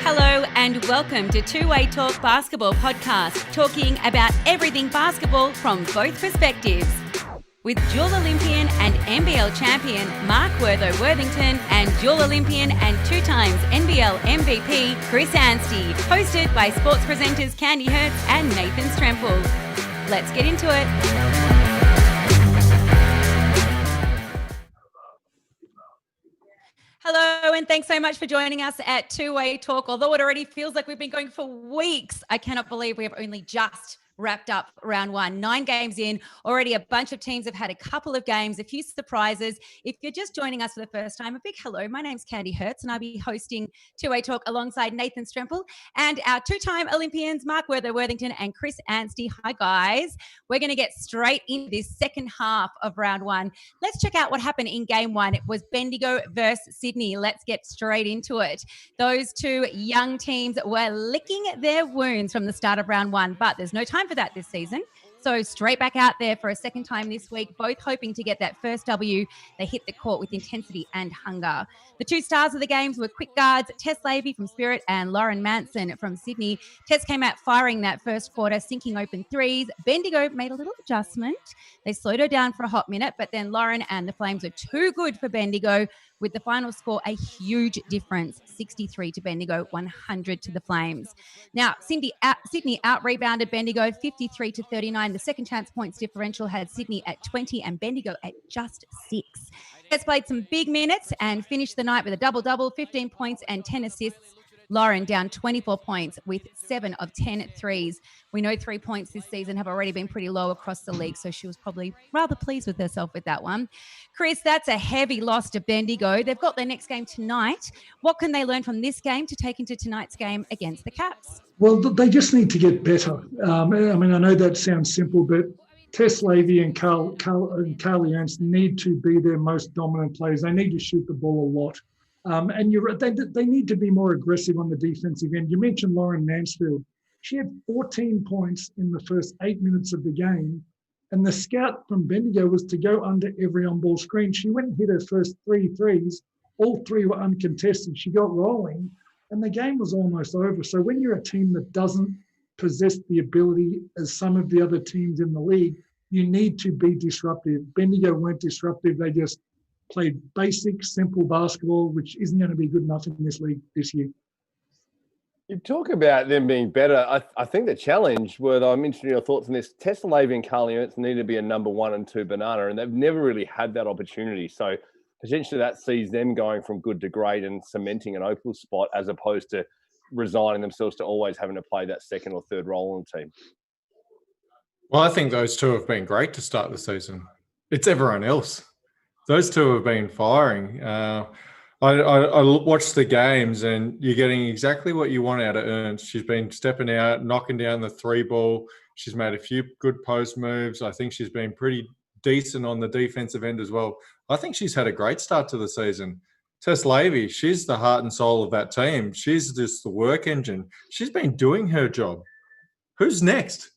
Hello and welcome to Two-Way Talk Basketball Podcast, talking about everything basketball from both perspectives. With dual Olympian and NBL champion Mark Worthington and dual Olympian and 2 times NBL MVP Chris Anstey, hosted by sports presenters Candy Hertz and Nathan Stremple. Let's get into it. Hello, and thanks so much for joining us at Two-Way Talk. Although it already feels like we've been going for weeks, I cannot believe we have only just wrapped up round 1. 9 games in, already a bunch of teams have had a couple of games, a few surprises. If you're just joining us for the first time, a big hello. My name's Candy Hertz, and I'll be hosting Two-Way Talk alongside Nathan Stremple and our 2-time Olympians, Mark Worthington and Chris Anstey. Hi, guys. We're going to get straight into this second half of round 1. Let's check out what happened in game 1. It was Bendigo versus Sydney. Let's get straight into it. Those 2 young teams were licking their wounds from the start of round 1, but there's no time for that this season. So straight back out there for a second time this week, both hoping to get that first W. They hit the court with intensity and hunger. The 2 stars of the games were quick guards, Tess Lavey from Spirit and Lauren Manson from Sydney. Tess came out firing that first quarter, sinking open threes. Bendigo made a little adjustment. They slowed her down for a hot minute, but then Lauren and the Flames were too good for Bendigo, with the final score a huge difference, 63 to Bendigo, 100 to the Flames. Now, Sydney out-rebounded Bendigo 53 to 39. The second chance points differential had Sydney at 20 and Bendigo at just 6. Tess played some big minutes and finished the night with a double-double, 15 points and 10 assists. Lauren down 24 points with 7 of 10 threes. We know 3 points this season have already been pretty low across the league, so she was probably rather pleased with herself with that one. Chris, that's a heavy loss to Bendigo. They've got their next game tonight. What can they learn from this game to take into tonight's game against the Caps? Well, they just need to get better. I know that sounds simple, but Tess Lavey and Carly Ernst need to be their most dominant players. They need to shoot the ball a lot. And you're right, they need to be more aggressive on the defensive end. You mentioned Lauren Mansfield. She had 14 points in the first 8 minutes of the game. And the scout from Bendigo was to go under every on-ball screen. She went and hit her first 3 threes. All 3 were uncontested. She got rolling, and the game was almost over. So when you're a team that doesn't possess the ability as some of the other teams in the league, you need to be disruptive. Bendigo weren't disruptive. They just played basic, simple basketball, which isn't going to be good enough in this league this year. You talk about them being better. I think the challenge, I'm interested in your thoughts on this. Tess Lavey and Carly Ernst need to be a number 1 and 2 banana, and they've never really had that opportunity. So potentially that sees them going from good to great and cementing an Opal spot as opposed to resigning themselves to always having to play that second or third role in the team. Well, I think those 2 have been great to start the season. It's everyone else. Those 2 have been firing. I watched the games, and you're getting exactly what you want out of Ernst. She's been stepping out, knocking down the 3 ball. She's made a few good post moves. I think she's been pretty decent on the defensive end as well. I think she's had a great start to the season. Tess Lavey, she's the heart and soul of that team. She's just the work engine. She's been doing her job. Who's next?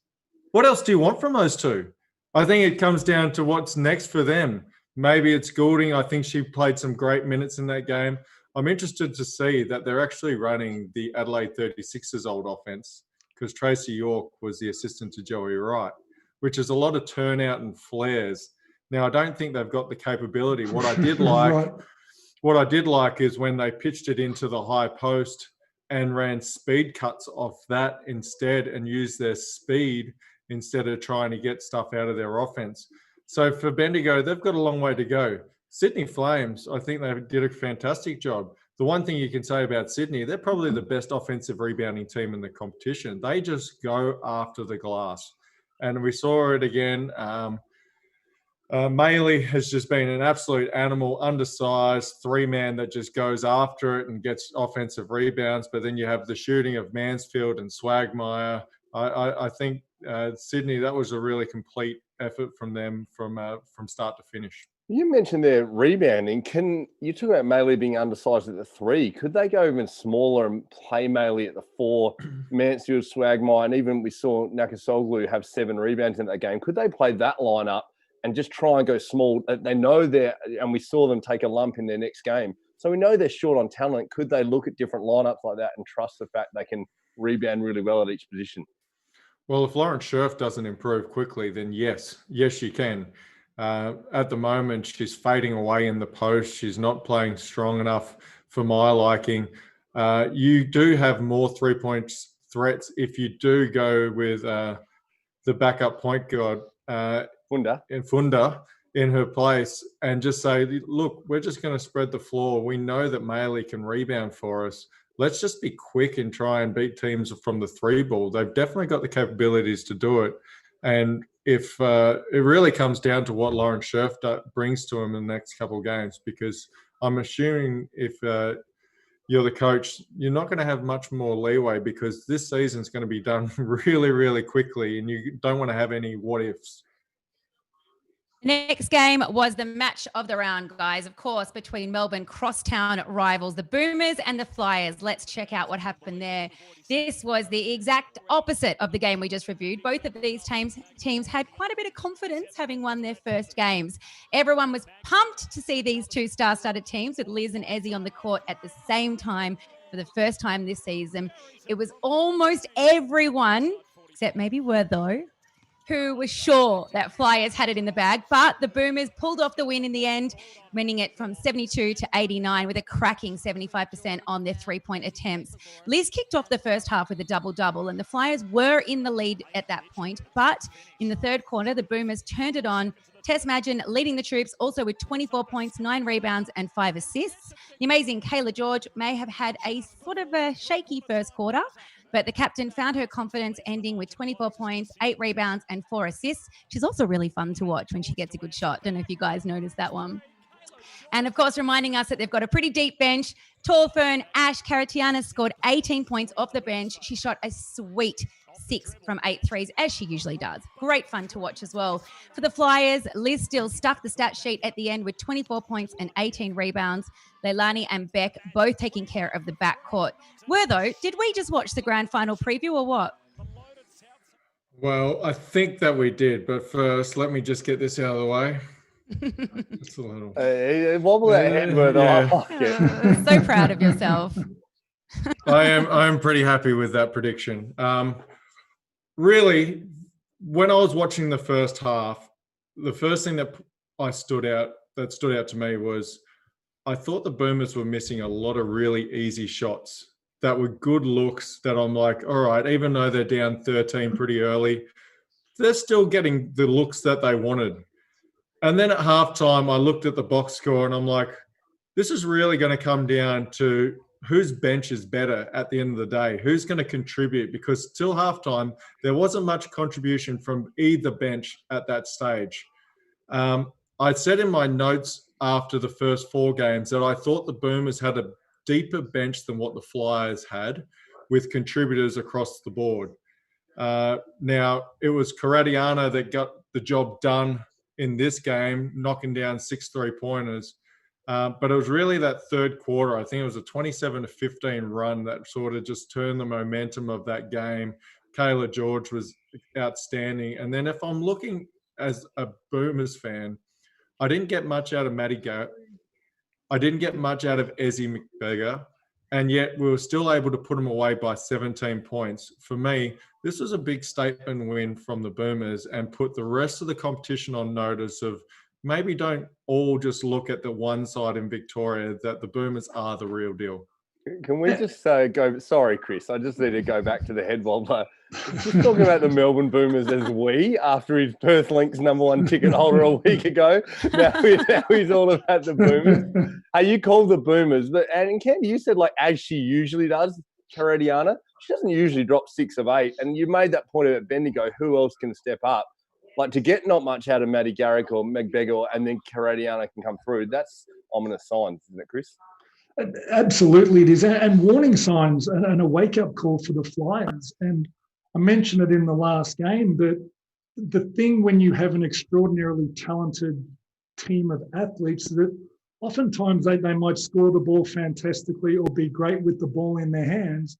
What else do you want from those 2? I think it comes down to what's next for them. Maybe it's Goulding. I think she played some great minutes in that game. I'm interested to see that they're actually running the Adelaide 36ers old offense, because Tracy York was the assistant to Joey Wright, which is a lot of turnout and flares. Now, I don't think they've got the capability. What I did like, Right. What I did like is when they pitched it into the high post and ran speed cuts off that instead and used their speed instead of trying to get stuff out of their offense. So for Bendigo, they've got a long way to go. Sydney Flames, I think they did a fantastic job. The one thing you can say about Sydney, they're probably the best offensive rebounding team in the competition. They just go after the glass. And we saw it again. Maley has just been an absolute animal, undersized 3-man that just goes after it and gets offensive rebounds. But then you have the shooting of Mansfield and Swagmeyer. I think Sydney, that was a really complete effort from them from start to finish. You mentioned their rebounding. You talk about Maley being undersized at the 3. Could they go even smaller and play Maley at the 4? Mansfield, Swagmeyer, and even we saw Nakasoglu have 7 rebounds in that game. Could they play that lineup and just try and go small? They know and we saw them take a lump in their next game. So we know they're short on talent. Could they look at different lineups like that and trust the fact they can rebound really well at each position? Well, if Lauren Scherf doesn't improve quickly, then yes, she can. At the moment, she's fading away in the post. She's not playing strong enough for my liking. You do have more three-point threats if you do go with the backup point guard, Funda in her place, and just say, look, we're just going to spread the floor. We know that Maley can rebound for us. Let's just be quick and try and beat teams from the three ball. They've definitely got the capabilities to do it. And if it really comes down to what Lauren Scherf brings to them in the next couple of games, because I'm assuming if you're the coach, you're not going to have much more leeway, because this season's going to be done really, really quickly, and you don't want to have any what ifs. Next game was the match of the round, guys, of course, between Melbourne crosstown rivals, the Boomers and the Flyers. Let's check out what happened there. This was the exact opposite of the game we just reviewed. Both of these teams had quite a bit of confidence having won their first games. Everyone was pumped to see these two star-studded teams with Liz and Ezzy on the court at the same time for the first time this season. It was almost everyone, except maybe Wertho, who was sure that Flyers had it in the bag, but the Boomers pulled off the win in the end, winning it from 72 to 89 with a cracking 75% on their three-point attempts. Liz kicked off the first half with a double-double, and the Flyers were in the lead at that point, but in the third quarter, the Boomers turned it on. Tess Madgen leading the troops, also with 24 points, 9 rebounds, and 5 assists. The amazing Kayla George may have had a sort of a shaky first quarter, but the captain found her confidence, ending with 24 points, 8 rebounds, and 4 assists. She's also really fun to watch when she gets a good shot. Don't know if you guys noticed that one. And, of course, reminding us that they've got a pretty deep bench. Tall Fern Ash Karatiana scored 18 points off the bench. She shot a sweet 6 from 8 threes, as she usually does. Great fun to watch as well. For the Flyers, Liz still stuffed the stat sheet at the end with 24 points and 18 rebounds. Leilani and Beck both taking care of the backcourt. Did we just watch the grand final preview or what? Well, I think that we did, but first, let me just get this out of the way. It's a little... wobble that head, Wertho. Yeah. I like it. So proud of yourself. I am pretty happy with that prediction. Really, when I was watching the first half, the first thing that stood out to me was I thought the Boomers were missing a lot of really easy shots that were good looks that I'm like, all right, even though they're down 13 pretty early, they're still getting the looks that they wanted. And then at halftime, I looked at the box score and I'm like, this is really going to come down to whose bench is better at the end of the day, who's going to contribute, because till halftime, there wasn't much contribution from either bench at that stage. I said in my notes after the first 4 games that I thought the Boomers had a deeper bench than what the Flyers had, with contributors across the board. Now, it was Karatiana that got the job done in this game, knocking down 6 3-pointers. But it was really that third quarter. I think it was a 27-15 run that sort of just turned the momentum of that game. Kayla George was outstanding. And then if I'm looking as a Boomers fan, I didn't get much out of Maddie Garrett. I didn't get much out of Ezzy McBeggar. And yet we were still able to put them away by 17 points. For me, this was a big statement win from the Boomers and put the rest of the competition on notice of maybe don't all just look at the one side in Victoria, that the Boomers are the real deal. Can we just go? Sorry, Chris. I just need to go back to the head wobbler. Just talking about the Melbourne Boomers as we, after his Perth Lynx #1 ticket holder a week ago. Now he's all about the Boomers. You called the Boomers, and Candy, you said as she usually does, Karatiana, she doesn't usually drop 6 of 8. And you made that point about Bendigo. Who else can step up? To get not much out of Maddie Garrick or McBeggar, and then Karatiana can come through. That's ominous signs, isn't it, Chris? Absolutely it is. And warning signs and a wake-up call for the Flyers. And I mentioned it in the last game, but the thing when you have an extraordinarily talented team of athletes, that oftentimes they might score the ball fantastically or be great with the ball in their hands,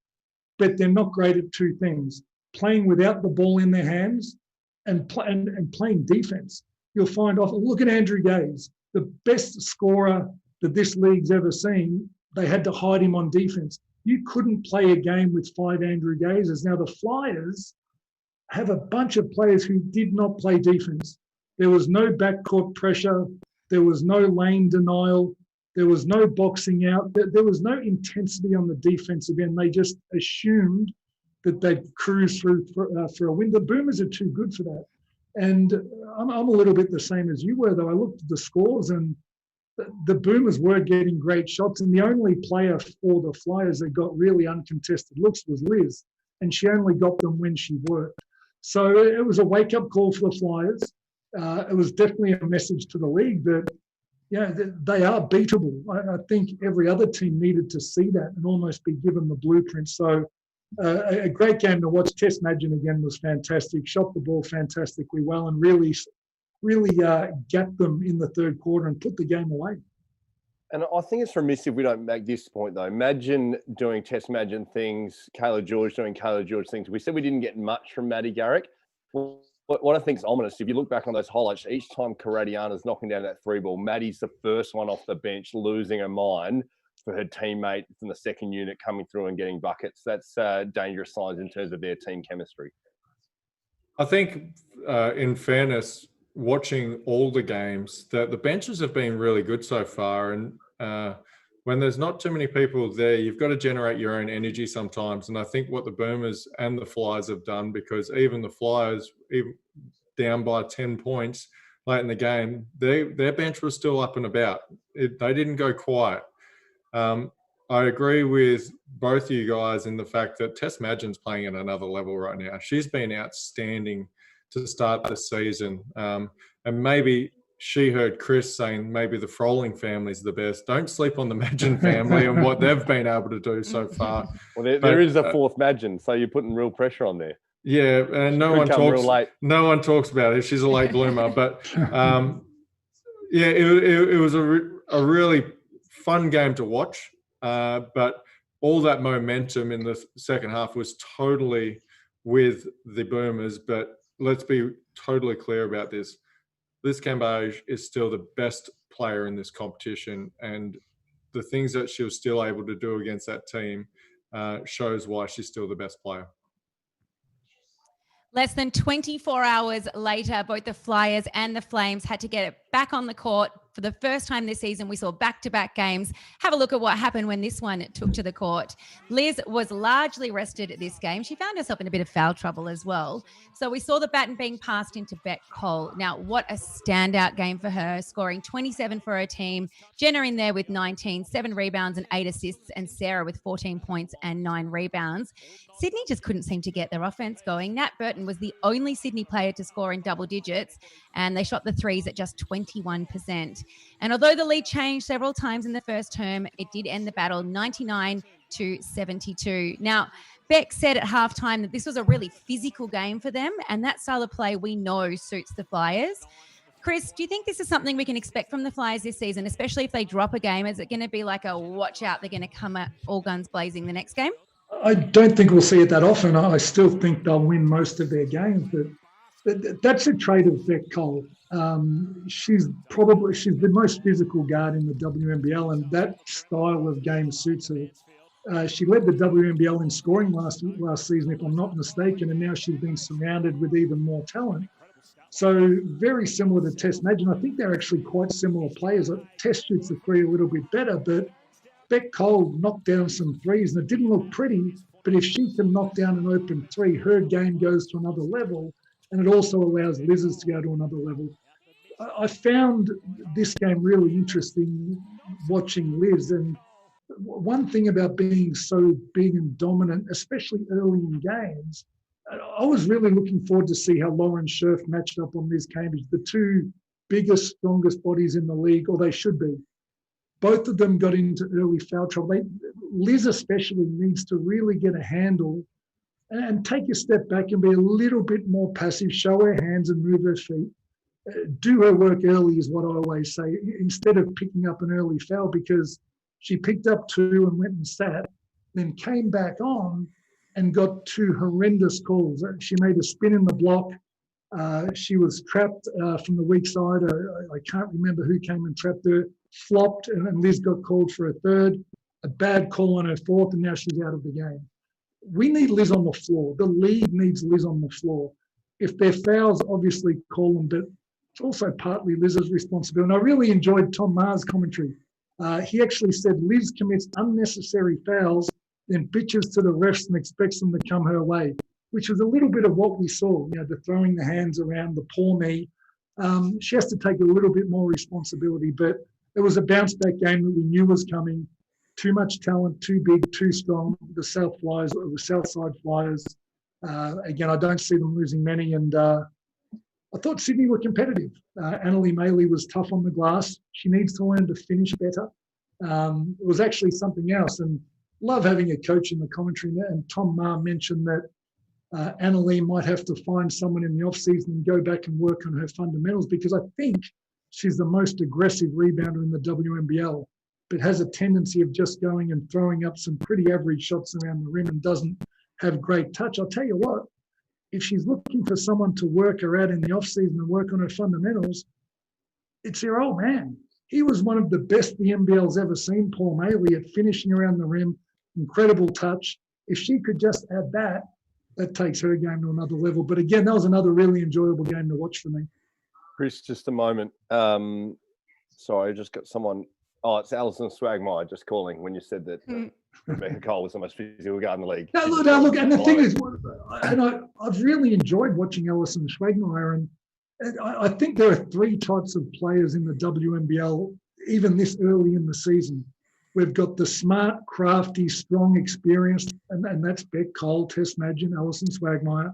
but they're not great at 2 things: playing without the ball in their hands and playing defense. You'll find look at Andrew Gaze, the best scorer that this league's ever seen, they had to hide him on defense. You couldn't play a game with 5 Andrew Gazers. Now, the Flyers have a bunch of players who did not play defense. There was no backcourt pressure. There was no lane denial. There was no boxing out. There was no intensity on the defensive end. They just assumed that they'd cruise through for a win. The Boomers are too good for that. And I'm a little bit the same as you were, though. I looked at the scores and the Boomers were getting great shots. And the only player for the Flyers that got really uncontested looks was Liz. And she only got them when she worked. So it was a wake-up call for the Flyers. It was definitely a message to the league that, they are beatable. I think every other team needed to see that and almost be given the blueprint. So a great game to watch. Tess Madgen again was fantastic, shot the ball fantastically well and really gapped them in the third quarter and put the game away. And I think it's remiss if we don't make this point, though. Madgen doing Tess Madgen things, Kayla George doing Kayla George things. We said we didn't get much from Maddie Garrick. What I think is ominous, if you look back on those highlights, each time Karadiana's knocking down that 3 ball, Maddie's the first one off the bench, losing her mind for her teammate from the second unit coming through and getting buckets. That's dangerous signs in terms of their team chemistry. I think, in fairness, watching all the games, the benches have been really good so far. And when there's not too many people there, you've got to generate your own energy sometimes. And I think what the Boomers and the Flyers have done, because even the Flyers, even down by 10 points late in the game, their bench was still up and about. They didn't go quiet. I agree with both of you guys in the fact that Tess Madgen's playing at another level right now. She's been outstanding to start the season. And maybe she heard Chris saying maybe the Froling family's the best. Don't sleep on the Madgen family and what they've been able to do so far. Well, there is a fourth Madgen, so you're putting real pressure on there. Yeah, and no one talks about it. She's a late bloomer. But, it was a really fun game to watch. But all that momentum in the second half was totally with the Boomers. But let's be totally clear about this. Liz Cambage is still the best player in this competition, and the things that she was still able to do against that team shows why she's still the best player. Less than 24 hours later, both the Flyers and the Flames had to get it back on the court. For the first time this season, we saw back-to-back games. Have a look at what happened when this one took to the court. Liz was largely rested at this game. She found herself in a bit of foul trouble as well. So we saw the baton being passed into Beck Cole. Now, what a standout game for her, scoring 27 for her team. Jenna in there with 19, 7 rebounds and 8 assists, and Sarah with 14 points and 9 rebounds. Sydney just couldn't seem to get their offense going. Nat Burton was the only Sydney player to score in double digits, and they shot the threes at just 21%. And although the lead changed several times in the first term, it did end the battle 99-72. Now, Beck said at halftime that this was a really physical game for them, and that style of play we know suits the Flyers. Chris, do you think this is something we can expect from the Flyers this season, especially if they drop a game? Is it going to be like a watch out, they're going to come at all guns blazing the next game? I don't think we'll see it that often. I still think they'll win most of their games, but that's a trait of Beck Cole. She's the most physical guard in the WNBL, and that style of game suits her. She led the WNBL in scoring last season, if I'm not mistaken, and now she's been surrounded with even more talent. So very similar to Tess Madgen. I think they're actually quite similar players. Tess shoots the three a little bit better, but Beck Cole knocked down some threes, and it didn't look pretty, but if she can knock down an open three, her game goes to another level, and it also allows Liz's to go to another level. I found this game really interesting watching Liz, and one thing about being so big and dominant, especially early in games, I was really looking forward to see how Lauren Scherf matched up on Liz Cambage, the two biggest, strongest bodies in the league, or they should be. Both of them got into early foul trouble. Liz especially needs to really get a handle and take a step back and be a little bit more passive, show her hands and move her feet. Do her work early is what I always say, instead of picking up an early foul, because she picked up 2 and went and sat, then came back on and got 2 horrendous calls. She made a spin in the block. She was trapped from the weak side. I can't remember who came and trapped her. Flopped, and Liz got called for a third. A bad call on her fourth, and now she's out of the game. We need Liz on the floor. The league needs Liz on the floor. If they're fouls, obviously call them, but it's also partly Liz's responsibility. And I really enjoyed Tom Maher's commentary. He actually said Liz commits unnecessary fouls, then bitches to the refs and expects them to come her way, which was a little bit of what we saw, the throwing the hands around, the poor me. She has to take a little bit more responsibility, but it was a bounce-back game that we knew was coming. Too much talent, too big, too strong. The Southside Flyers. Again, I don't see them losing many, and I thought Sydney were competitive. Annalie Maley was tough on the glass. She needs to learn to finish better. It was actually something else, and love having a coach in the commentary. And Tom Maher mentioned that Annalie might have to find someone in the off-season and go back and work on her fundamentals, because I think she's the most aggressive rebounder in the WNBL, but has a tendency of just going and throwing up some pretty average shots around the rim and doesn't have great touch. I'll tell you what, if she's looking for someone to work her out in the off-season and work on her fundamentals, it's her old man. He was one of the best the NBL's ever seen, Paul Maley, at finishing around the rim, incredible touch. If she could just add that, that takes her game to another level. But again, that was another really enjoyable game to watch for me. Chris, just a moment. Sorry, I just got someone. Oh, it's Alison Swagmeyer just calling when you said that Rebecca Cole was the most physical guard in the league. No, look, and the thing is, I've really enjoyed watching Alison Swagmeyer, and I think there are three types of players in the WNBL, even this early in the season. We've got the smart, crafty, strong, experienced, and that's Beck Cole, Tess Madgen, Alison Swagmeyer.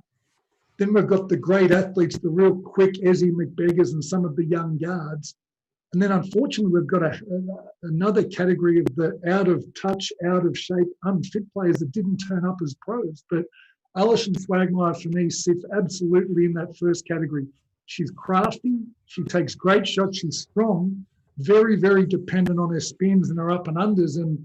Then we've got the great athletes, the real quick Ezzie McBeggars and some of the young guards. And then, unfortunately, we've got another category of the out of touch, out of shape, unfit players that didn't turn up as pros. But Alison Swagmeyer, for me, sits absolutely in that first category. She's crafty. She takes great shots. She's strong, very, very dependent on her spins and her up and unders. And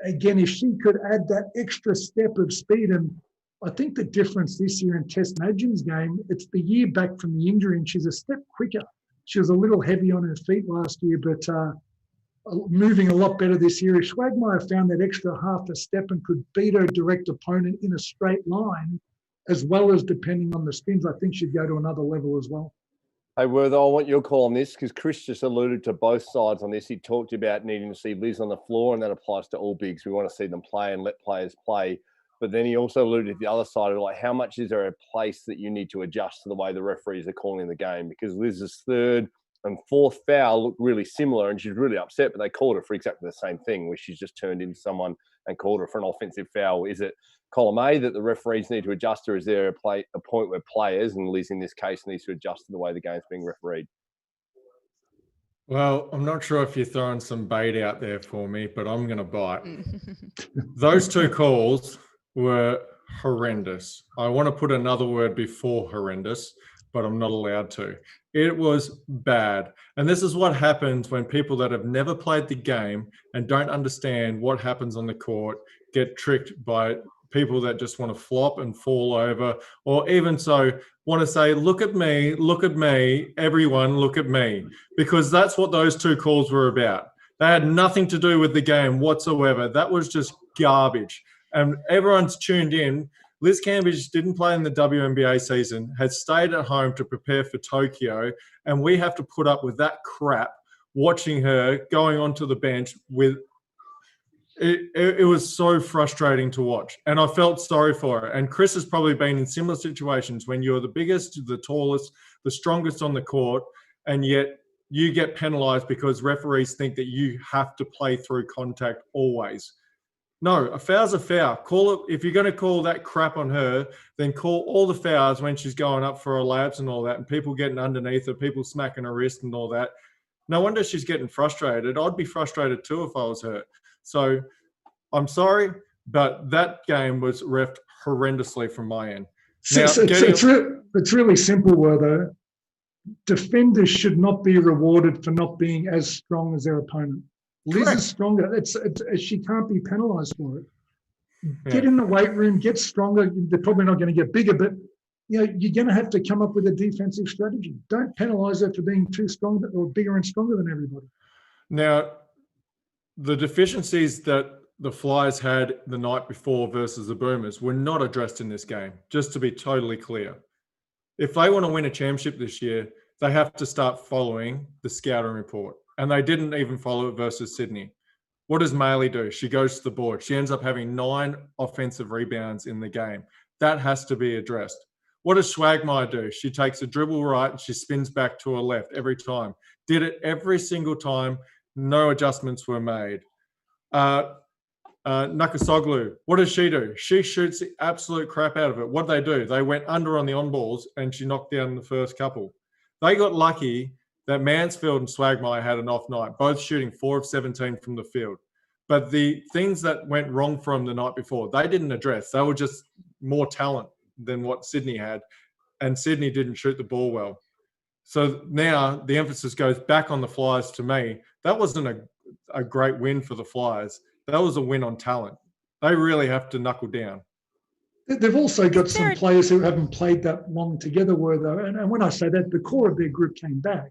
again, if she could add that extra step of speed, and I think the difference this year in Tess Madgen's game, it's the year back from the injury, and she's a step quicker. She was a little heavy on her feet last year, but moving a lot better this year. If Swagmeyer found that extra half a step and could beat her direct opponent in a straight line, as well as depending on the spins, I think she'd go to another level as well. Hey, Werther, I want your call on this, because Chris just alluded to both sides on this. He talked about needing to see Liz on the floor, and that applies to all bigs. We want to see them play and let players play. But then he also alluded to the other side of like, how much is there a place that you need to adjust to the way the referees are calling the game? Because Liz's third and fourth foul looked really similar, and she's really upset, but they called her for exactly the same thing, where she's just turned into someone and called her for an offensive foul. Is it column A that the referees need to adjust, or is there a point where players, and Liz in this case, needs to adjust to the way the game's being refereed? Well, I'm not sure if you're throwing some bait out there for me, but I'm going to bite. Those two calls were horrendous. I want to put another word before horrendous, but I'm not allowed to. It was bad. And this is what happens when people that have never played the game and don't understand what happens on the court get tricked by people that just want to flop and fall over, or even so want to say, look at me, everyone look at me, because that's what those two calls were about. They had nothing to do with the game whatsoever. That was just garbage. And everyone's tuned in. Liz Cambridge didn't play in the WNBA season, has stayed at home to prepare for Tokyo, and we have to put up with that crap watching her going onto the bench with it was so frustrating to watch, and I felt sorry for her. And Chris has probably been in similar situations when you're the biggest, the tallest, the strongest on the court, and yet you get penalized because referees think that you have to play through contact always. No, a foul's a foul. Call it. If you're going to call that crap on her, then call all the fouls when she's going up for her layups and all that, and people getting underneath her, people smacking her wrist and all that. No wonder she's getting frustrated. I'd be frustrated too if I was her. So I'm sorry, but that game was reffed horrendously from my end. Now, it's really simple, Werther. Defenders should not be rewarded for not being as strong as their opponent. Liz is stronger. She can't be penalised for it. Get in the weight room, get stronger. They're probably not going to get bigger, but you're going to have to come up with a defensive strategy. Don't penalise her for being too strong or bigger and stronger than everybody. Now, the deficiencies that the Flyers had the night before versus the Boomers were not addressed in this game, just to be totally clear. If they want to win a championship this year, they have to start following the scouting report. And they didn't even follow it versus Sydney. What does Maley do? She goes to the board. She ends up having 9 offensive rebounds in the game. That has to be addressed. What does Swagmeyer do? She takes a dribble right and she spins back to her left every time. Did it every single time. No adjustments were made. Nakasoglu, what does she do? She shoots the absolute crap out of it. What do? They went under on the on balls and she knocked down the first couple. They got lucky that Mansfield and Swagmeyer had an off night, both shooting 4 of 17 from the field. But the things that went wrong from the night before, they didn't address. They were just more talent than what Sydney had. And Sydney didn't shoot the ball well. So now the emphasis goes back on the Flyers to me. That wasn't a great win for the Flyers. That was a win on talent. They really have to knuckle down. They've also got some players who haven't played that long together, and when I say that, the core of their group came back.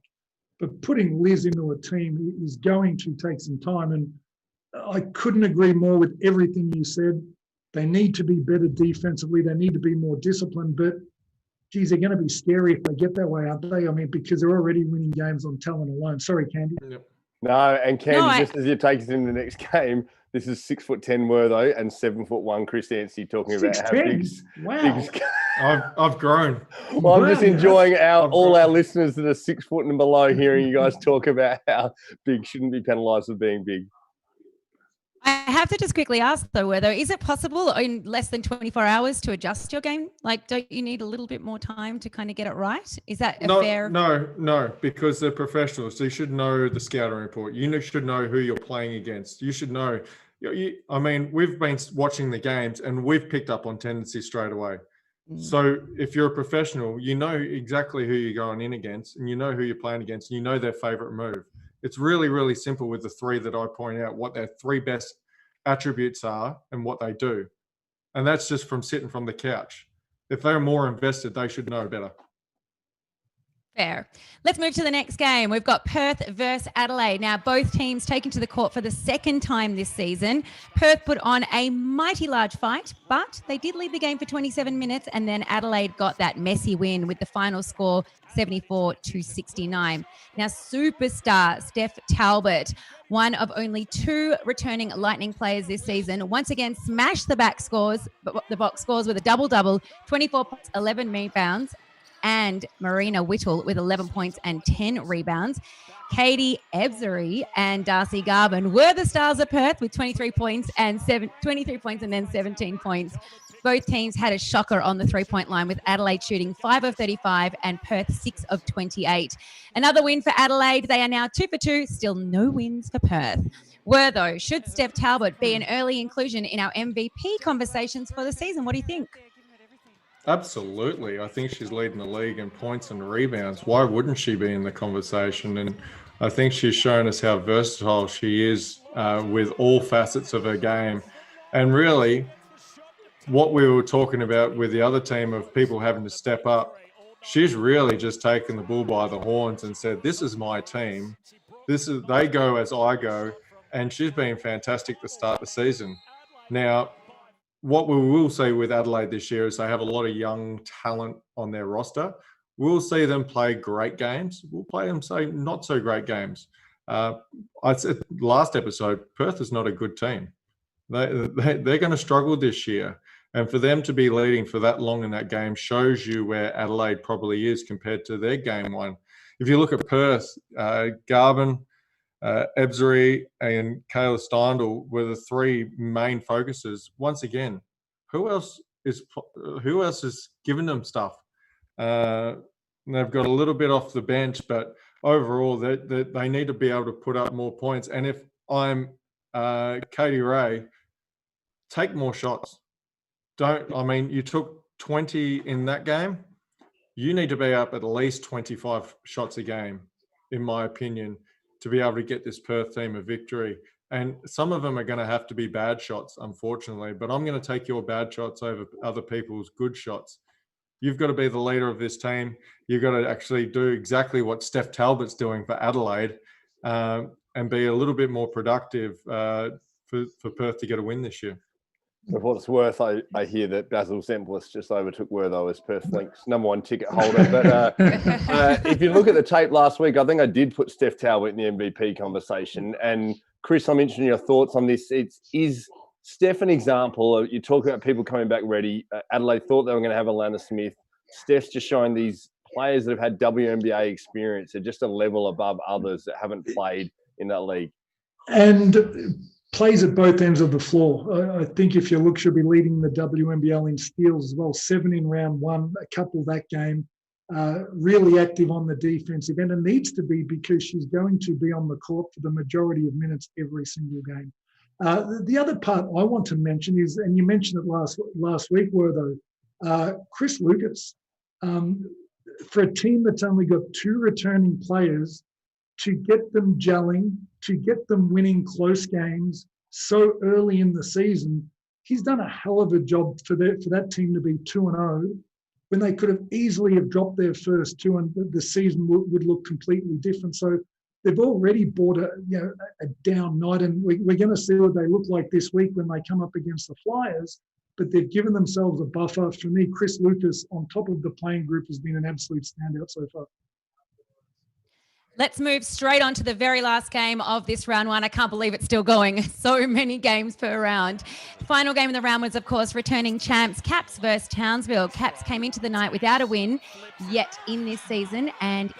But putting Liz into a team is going to take some time. And I couldn't agree more with everything you said. They need to be better defensively. They need to be more disciplined. But, geez, they're going to be scary if they get that way, aren't they? I mean, because they're already winning games on talent alone. Sorry, Candy. Yep. No, and Candy, just as you take us in the next game, this is 6'10" Wortho and 7'1" Chris Anstey talking about how big. Wow. I've grown. Well, I'm just enjoying all our listeners that are 6 foot and below hearing you guys talk about how big shouldn't be penalised for being big. I have to just quickly ask though, Wortho, is it possible in less than 24 hours to adjust your game? Like, don't you need a little bit more time to kind of get it right? Is that fair? No, because they're professionals. So you should know the scouting report. You should know who you're playing against. You should know. I mean, we've been watching the games and we've picked up on tendencies straight away. So if you're a professional, you know exactly who you're going in against and you know who you're playing against and you know their favorite move. It's really, really simple with the 3 that I point out, what their 3 best attributes are and what they do. And that's just from sitting from the couch. If they're more invested, they should know better. Fair. Let's move to the next game. We've got Perth versus Adelaide. Now, both teams taken to the court for the second time this season. Perth put on a mighty large fight, but they did lead the game for 27 minutes, and then Adelaide got that messy win with the final score 74-69. Now, superstar Steph Talbot, one of only 2 returning Lightning players this season, once again smashed the box scores with a double-double, 24 points, 11 rebounds, and Marina Whittle with 11 points and 10 rebounds. Katie Ebzery and Darcy Garvin were the stars of Perth with 23 points and then 17 points. Both teams had a shocker on the 3-point line, with Adelaide shooting 5 of 35 and Perth 6 of 28. Another win for Adelaide. They are now 2 for 2, still no wins for Perth. Wortho, should Steph Talbot be an early inclusion in our MVP conversations for the season? What do you think? Absolutely. I think she's leading the league in points and rebounds. Why wouldn't she be in the conversation? And I think she's shown us how versatile she is with all facets of her game. And really, what we were talking about with the other team of people having to step up, she's really just taken the bull by the horns and said, this is my team. They go as I go. And she's been fantastic to start the season. Now, what we will see with Adelaide this year is they have a lot of young talent on their roster. We'll see them play great games. We'll play them say not so great games. I said last episode, Perth is not a good team. They're going to struggle this year. And for them to be leading for that long in that game shows you where Adelaide probably is compared to their game one. If you look at Perth, Garvin, Ebzery and Kayla Steindl were the 3 main focuses. Once again, who else is giving them stuff? They've got a little bit off the bench, but overall they need to be able to put up more points. And if I'm Katie Ray, take more shots. You took 20 in that game. You need to be up at least 25 shots a game, in my opinion, to be able to get this Perth team a victory. And some of them are going to have to be bad shots, unfortunately, but I'm going to take your bad shots over other people's good shots. you've got to be the leader of this team. You've got to actually do exactly what Steph Talbot's doing for Adelaide, and be a little bit more productive for Perth to get a win this year. For what it's worth, I hear that Basil Zemplis just overtook Wertho as Perth Link's #1 ticket holder. But if you look at the tape last week, I think I did put Steph Talbot in the MVP conversation. And Chris, I'm interested in your thoughts on this. Is Steph an example? You talk about people coming back ready. Adelaide thought they were going to have Alana Smith. Steph's just showing these players that have had WNBA experience are just a level above others that haven't played in that league. And plays at both ends of the floor. I think if you look, she'll be leading the WNBL in steals as well. 7 in round 1, a couple that game. Really active on the defensive end, and needs to be, because she's going to be on the court for the majority of minutes every single game. The other part I want to mention is, and you mentioned it last week, Chris Lucas. For a team that's only got 2 returning players, to get them gelling, to get them winning close games so early in the season, he's done a hell of a job for that team to be 2-0 when they could have easily have dropped their first 2 and the season would look completely different. So they've already bought a down night, and we're going to see what they look like this week when they come up against the Flyers. But they've given themselves a buffer. For me, Chris Lucas on top of the playing group has been an absolute standout so far. Let's move straight on to the very last game of this round 1. I can't believe it's still going. So many games per round. The final game of the round was, of course, returning champs Caps versus Townsville. Caps came into the night without a win yet in this season, and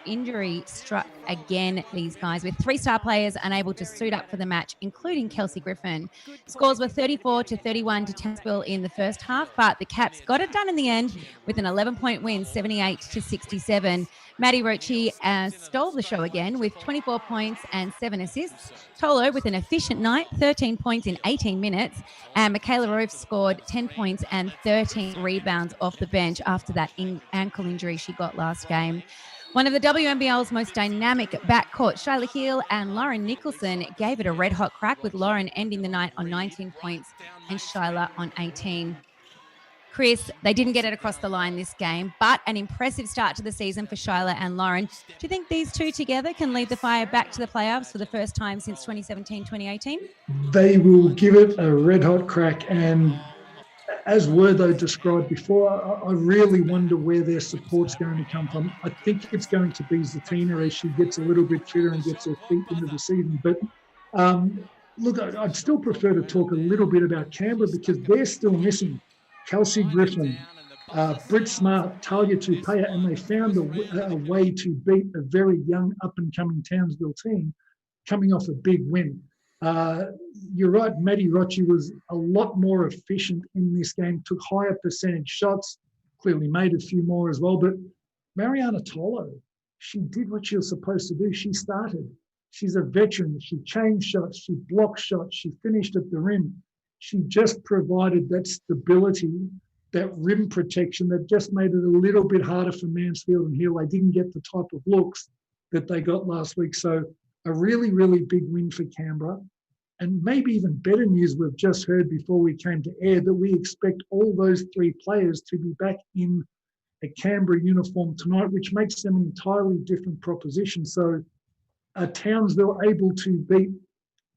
injury struck again these guys, with 3 star players unable to suit up for the match, including Kelsey Griffin. Scores were 34-31 to Townsville in the first half, but the Caps got it done in the end with an 11-point win, 78-67. Maddie Roche stole the show again with 24 points and 7 assists. Tolo with an efficient night, 13 points in 18 minutes. And Michaela Rove scored 10 points and 13 rebounds off the bench after that ankle injury she got last game. One of the WNBL's most dynamic backcourt, Shyla Hill and Lauren Nicholson, gave it a red-hot crack, with Lauren ending the night on 19 points and Shyla on 18. Chris, they didn't get it across the line this game, but an impressive start to the season for Shyla and Lauren. Do you think these two together can lead the Fire back to the playoffs for the first time since 2017-2018? They will give it a red-hot crack, and as Wertho described before, I really wonder where their support's going to come from. I think it's going to be Zatina as she gets a little bit fitter and gets her feet into the season. But look, I'd still prefer to talk a little bit about Canberra, because they're still missing Kelsey Griffin, Britt Smart, Talia Tupea, and they found a way to beat a very young up-and-coming Townsville team coming off a big win. You're right, Maddie Roche was a lot more efficient in this game, took higher percentage shots, clearly made a few more as well. But Mariana Tolo, she did what she was supposed to do. She started. She's a veteran. She changed shots. She blocked shots. She finished at the rim. She just provided that stability, that rim protection that just made it a little bit harder for Mansfield and Hill. They didn't get the type of looks that they got last week. So a really, really big win for Canberra. And maybe even better news we've just heard before we came to air, that we expect all those 3 players to be back in a Canberra uniform tonight, which makes them an entirely different proposition. So are Townsville able to beat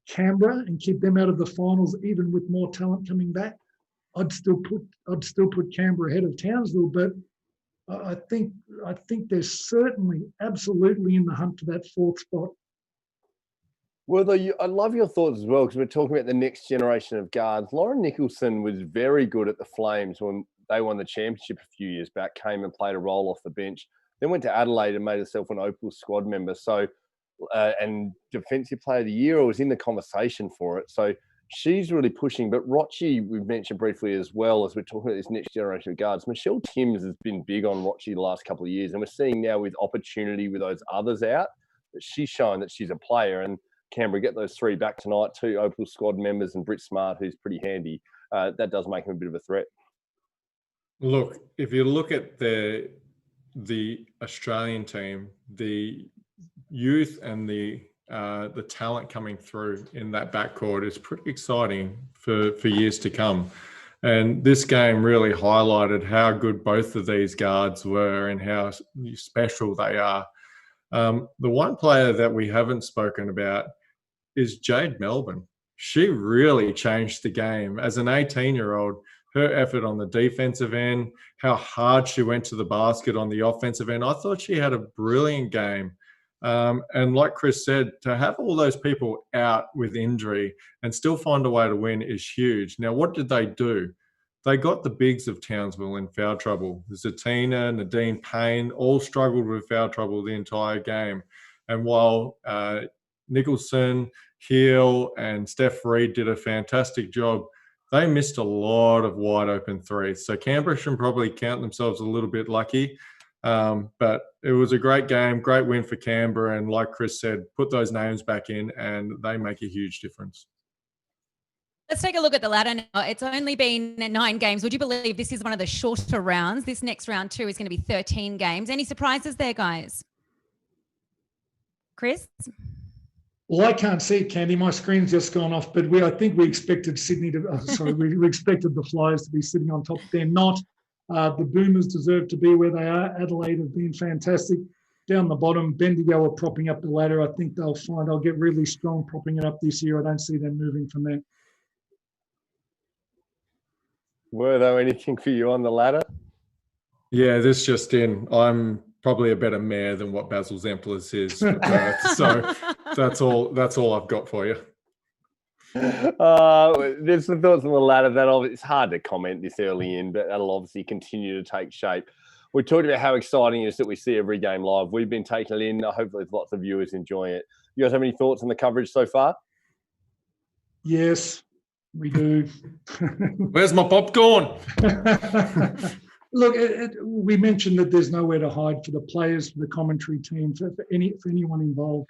Canberra and keep them out of the finals, even with more talent coming back? I'd still put Canberra ahead of Townsville, but I think they're certainly absolutely in the hunt for that 4th spot. Well, I love your thoughts as well, because we're talking about the next generation of guards. Lauren Nicholson was very good at the Flames when they won the championship a few years back, came and played a role off the bench, then went to Adelaide and made herself an Opal squad member. So, and Defensive Player of the Year, or was in the conversation for it. So she's really pushing. But Roche, we've mentioned briefly as well, as we're talking about this next generation of guards. Michelle Timms has been big on Roche the last couple of years, and we're seeing now with opportunity with those others out, that she's shown that she's a player. And Canberra get those 3 back tonight, 2 Opal squad members and Britt Smart, who's pretty handy. That does make him a bit of a threat. Look, if you look at the Australian team, the youth and the talent coming through in that backcourt is pretty exciting for years to come. And this game really highlighted how good both of these guards were and how special they are. The one player that we haven't spoken about is Jade Melvin. She really changed the game. As an 18-year-old, her effort on the defensive end, how hard she went to the basket on the offensive end, I thought she had a brilliant game. And like Chris said, to have all those people out with injury and still find a way to win is huge. Now, what did they do? They got the bigs of Townsville in foul trouble. Zatina, Nadine Payne all struggled with foul trouble the entire game. And while Nicholson, Heel, and Steph Reed did a fantastic job, they missed a lot of wide open threes. So Canberra should probably count themselves a little bit lucky. But it was a great game, great win for Canberra. And like Chris said, put those names back in and they make a huge difference. Let's take a look at the ladder now. It's only been 9 games. Would you believe this is one of the shorter rounds? This next round 2 is going to be 13 games. Any surprises there, guys? Chris? Well, I can't see it, Candy. My screen's just gone off, but I think we expected Sydney to, we expected the Flyers to be sitting on top. They're not. The Boomers deserve to be where they are. Adelaide have been fantastic. Down the bottom, Bendigo are propping up the ladder. I think they'll get really strong propping it up this year. I don't see them moving from there. Were there anything for you on the ladder? Yeah, this just in. I'm probably a better mayor than what Basil Zemplis is for Perth. So that's all I've got for you. There's some thoughts on the ladder that it's hard to comment this early in, but that'll obviously continue to take shape. We talked about how exciting it is that we see every game live. We've been taking it in. Hopefully, there's lots of viewers enjoying it. You guys have any thoughts on the coverage so far? Yes, we do. Where's my popcorn? Look, we mentioned that there's nowhere to hide for the players, for the commentary team, for anyone involved.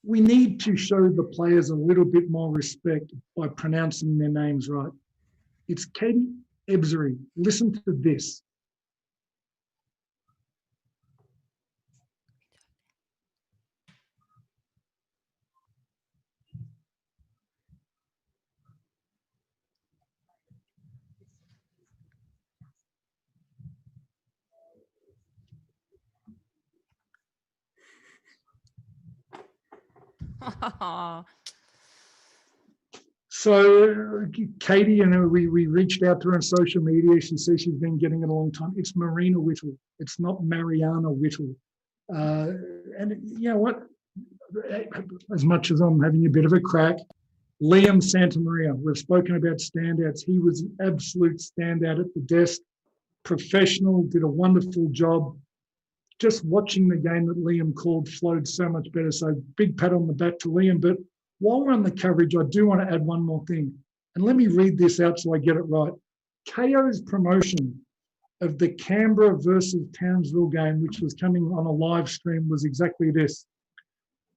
We need to show the players a little bit more respect by pronouncing their names right. It's Katie Ebzery. Listen to this. So Katie, we reached out to her on social media. She says she's been getting it a long time. It's Marina Whittle. It's not Mariana Whittle. And you know what? As much as I'm having a bit of a crack, Liam Santamaria, we've spoken about standouts. He was an absolute standout at the desk. Professional, did a wonderful job. Just watching the game that Liam called flowed so much better. So big pat on the back to Liam. But while we're on the coverage, I do want to add one more thing. And let me read this out so I get it right. KO's promotion of the Canberra versus Townsville game, which was coming on a live stream, was exactly this.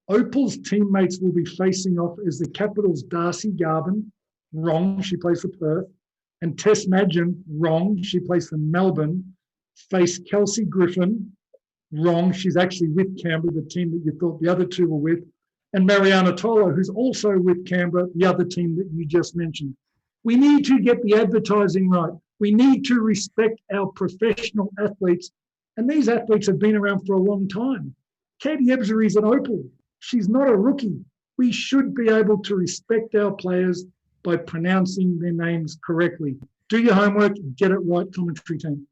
Opal's teammates will be facing off as the Capitals' Darcy Garvin, wrong, she plays for Perth, and Tess Madgen, wrong, she plays for Melbourne, face Kelsey Griffin, wrong, she's actually with Canberra, the team that you thought the other two were with, and Mariana Tolo, who's also with Canberra, the other team that you just mentioned. We need to get the advertising right. We need to respect our professional athletes, and these athletes have been around for a long time. Katie Ebzery is an Opal. She's not a rookie. We should be able to respect our players by pronouncing their names correctly. Do your homework, get it right, commentary team.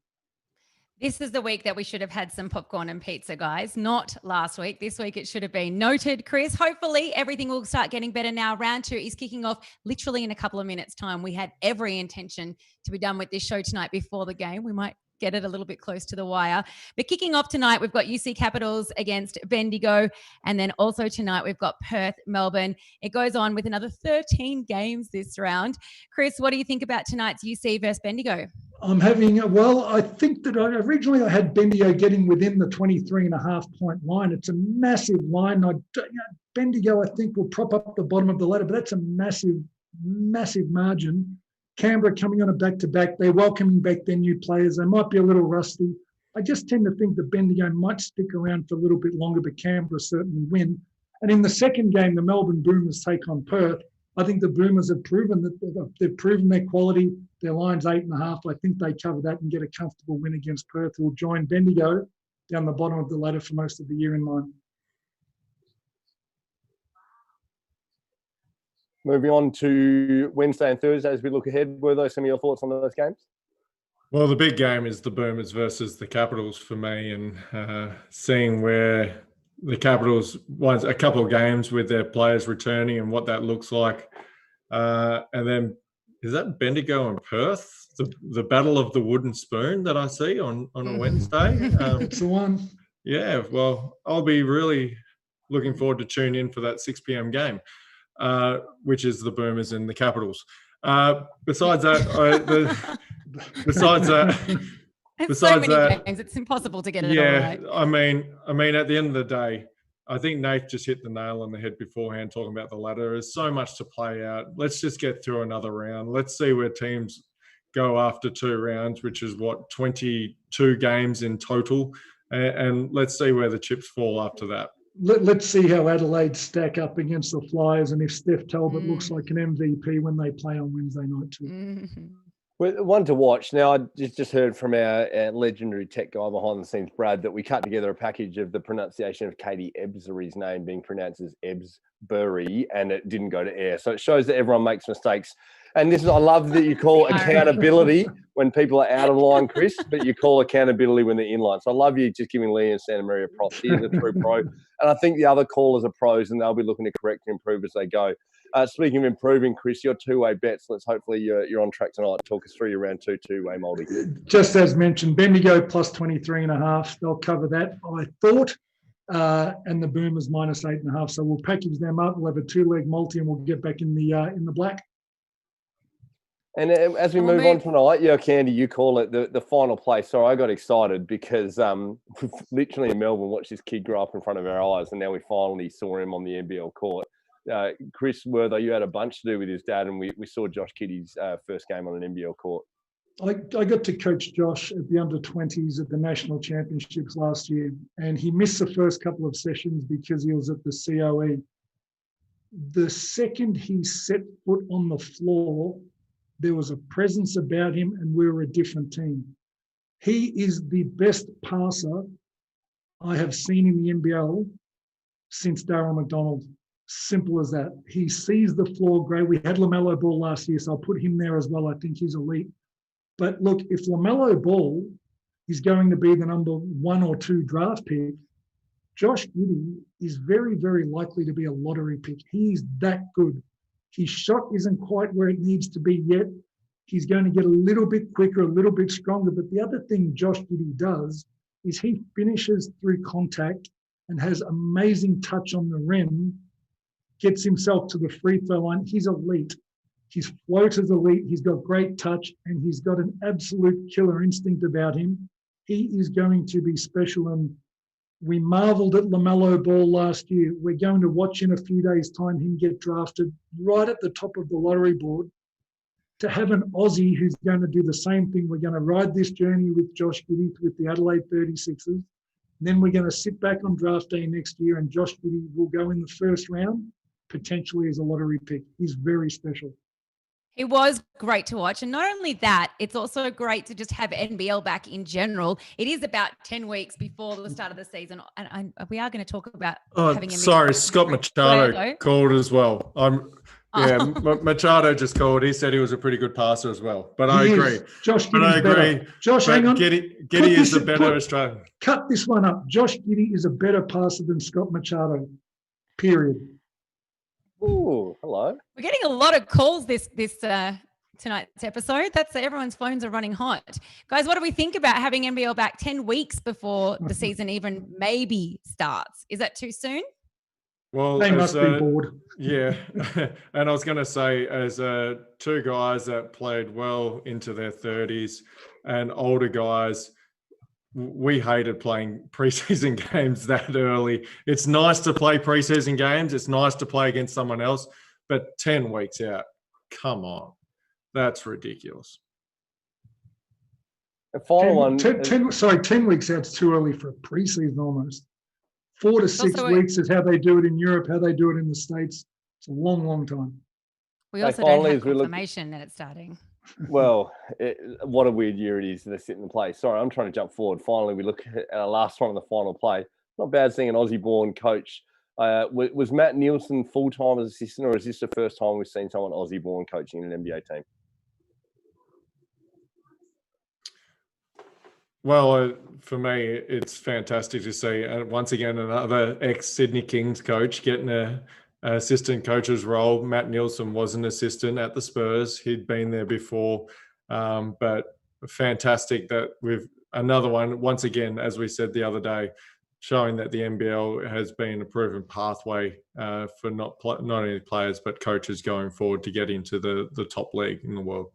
This is the week that we should have had some popcorn and pizza, guys. Not last week. This week it should have been noted, Chris. Hopefully everything will start getting better now. Round 2 is kicking off literally in a couple of minutes' time. We had every intention to be done with this show tonight before the game. We might get it a little bit close to the wire. But kicking off tonight, we've got UC Capitals against Bendigo. And then also tonight, we've got Perth, Melbourne. It goes on with another 13 games this round. Chris, what do you think about tonight's UC versus Bendigo? I think that originally I had Bendigo getting within the 23.5 point line. It's a massive line. Bendigo, I think, will prop up the bottom of the ladder, but that's a massive, massive margin. Canberra coming on a back-to-back. They're welcoming back their new players. They might be a little rusty. I just tend to think that Bendigo might stick around for a little bit longer, but Canberra certainly win. And in the second game, the Melbourne Boomers take on Perth. I think the Boomers have proven that they've proven their quality. Their line's 8.5. I think they cover that and get a comfortable win against Perth, who will join Bendigo down the bottom of the ladder for most of the year in line. Moving on to Wednesday and Thursday as we look ahead, were those some of your thoughts on those games? Well, the big game is the Boomers versus the Capitals for me, and seeing where the Capitals won a couple of games with their players returning and what that looks like. And then, is that Bendigo and Perth? The battle of the wooden spoon that I see on a Wednesday? It's the one. Yeah, well, I'll be really looking forward to tune in for that 6 p.m. game, which is the Boomers and the Capitals. Besides that, It's so many games, it's impossible to get it all right. I mean, at the end of the day, I think Nate just hit the nail on the head beforehand talking about the ladder. There's so much to play out. Let's just get through another round. Let's see where teams go after 2 rounds, which is 22 games in total. And let's see where the chips fall after that. Let's see how Adelaide stack up against the Flyers and if Steph Talbot looks like an MVP when they play on Wednesday night too. Mm-hmm. Well, one to watch. Now, I just heard from our legendary tech guy behind the scenes, Brad, that we cut together a package of the pronunciation of Katie Ebsbury's name being pronounced as Ebsbury, and it didn't go to air. So it shows that everyone makes mistakes. And this is, I love that you call accountability when people are out of line, Chris, but you call accountability when they're in line. So I love you just giving Lee and Santa Maria props. He is a true pro. And I think the other callers are pros, and they'll be looking to correct and improve as they go. Speaking of improving, Chris, your two-way bets. Let's hopefully you're on track tonight. Talk us through your round 2 two-way multi. Just as mentioned, Bendigo plus 23.5. They'll cover that, I thought. And the Boomers minus 8.5. So we'll package them up. We'll have a 2-leg multi, and we'll get back in the black. And as we move on tonight, Candy, you call it the final play. Sorry, I got excited because literally in Melbourne, watched this kid grow up in front of our eyes, and now we finally saw him on the NBL court. Chris Worther, you had a bunch to do with his dad, and we saw Josh Kiddie's first game on an NBL court. I got to coach Josh at the under-20s at the national championships last year, and he missed the first couple of sessions because he was at the COE. The second he set foot on the floor, there was a presence about him, and we were a different team. He is the best passer I have seen in the NBL since Darryl McDonald. Simple as that. He sees the floor great. We had LaMelo Ball last year, so I'll put him there as well. I think he's elite. But look, if LaMelo Ball is going to be the number 1 or 2 draft pick, Josh Giddey is very, very likely to be a lottery pick. He's that good. His shot isn't quite where it needs to be yet. He's going to get a little bit quicker, a little bit stronger. But the other thing Josh Giddey does is he finishes through contact and has amazing touch on the rim, gets himself to the free throw line. He's elite. His floater's elite. He's got great touch, and he's got an absolute killer instinct about him. He is going to be special, and we marveled at LaMelo Ball last year. We're going to watch in a few days' time him get drafted right at the top of the lottery board. To have an Aussie who's going to do the same thing, we're going to ride this journey with Josh Giddey with the Adelaide 36ers. Then we're going to sit back on draft day next year, and Josh Giddey will go in the first round, potentially as a lottery pick. He's very special. He was great to watch. And not only that, it's also great to just have NBL back in general. It is about 10 weeks before the start of the season. And we are going to talk about having NBL. Sorry, Scott Machado called as well. Machado just called. He said he was a pretty good passer as well. But I agree. Josh Giddey's better. Josh, hang on. Giddey is a better Australian. Cut this one up. Josh Giddey is a better passer than Scott Machado, period. Ooh, hello. We're getting a lot of calls this tonight's episode. That's everyone's phones are running hot. Guys, what do we think about having NBL back 10 weeks before the season even maybe starts? Is that too soon? Well, they must be bored. Yeah. And I was going to say, as 2 guys that played well into their 30s and older guys, we hated playing preseason games that early. It's nice to play preseason games. It's nice to play against someone else, but 10 weeks out, come on. That's ridiculous. The final one. 10 weeks out's too early for a preseason almost. 4 to 6 weeks is how they do it in Europe, how they do it in the States. It's a long, long time. We Hey, also don't finally, have as we look- confirmation that it's starting. Well, what a weird year it is. They're sitting in play. Sorry, I'm trying to jump forward. Finally, we look at our last one on the final play. Not bad seeing an Aussie-born coach. Was Matt Nicholson full-time as assistant, or is this the first time we've seen someone Aussie-born coaching an NBA team? Well, for me, it's fantastic to see once again another ex-Sydney Kings coach getting an assistant coach's role. Matt Nicholson was an assistant at the Spurs. He'd been there before, but fantastic that we've another one, once again, as we said the other day, showing that the NBL has been a proven pathway for not only players but coaches going forward to get into the top league in the world.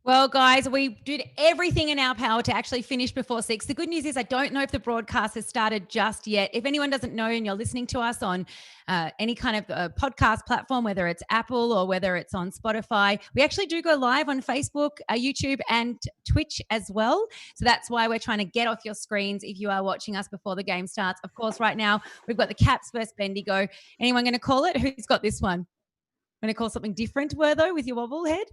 Well, guys, we did everything in our power to actually finish before 6. The good news is I don't know if the broadcast has started just yet. If anyone doesn't know and you're listening to us on any kind of podcast platform, whether it's Apple or whether it's on Spotify, we actually do go live on Facebook, YouTube, and Twitch as well. So that's why we're trying to get off your screens if you are watching us before the game starts. Of course, right now we've got the Caps versus Bendigo. Anyone going to call it? Who's got this one? Going to call something different, Wertho, with your wobble head?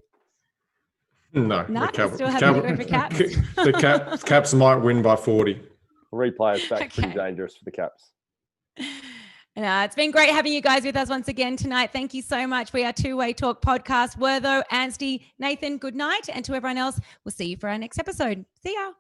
No, still happy to go for Caps. The Caps might win by 40. Replay is back. Okay. Pretty dangerous for the Caps. It's been great having you guys with us once again tonight. Thank you so much. We are Two-Way Talk Podcast. Wertho, Anstey, Nathan, good night. And to everyone else, we'll see you for our next episode. See ya.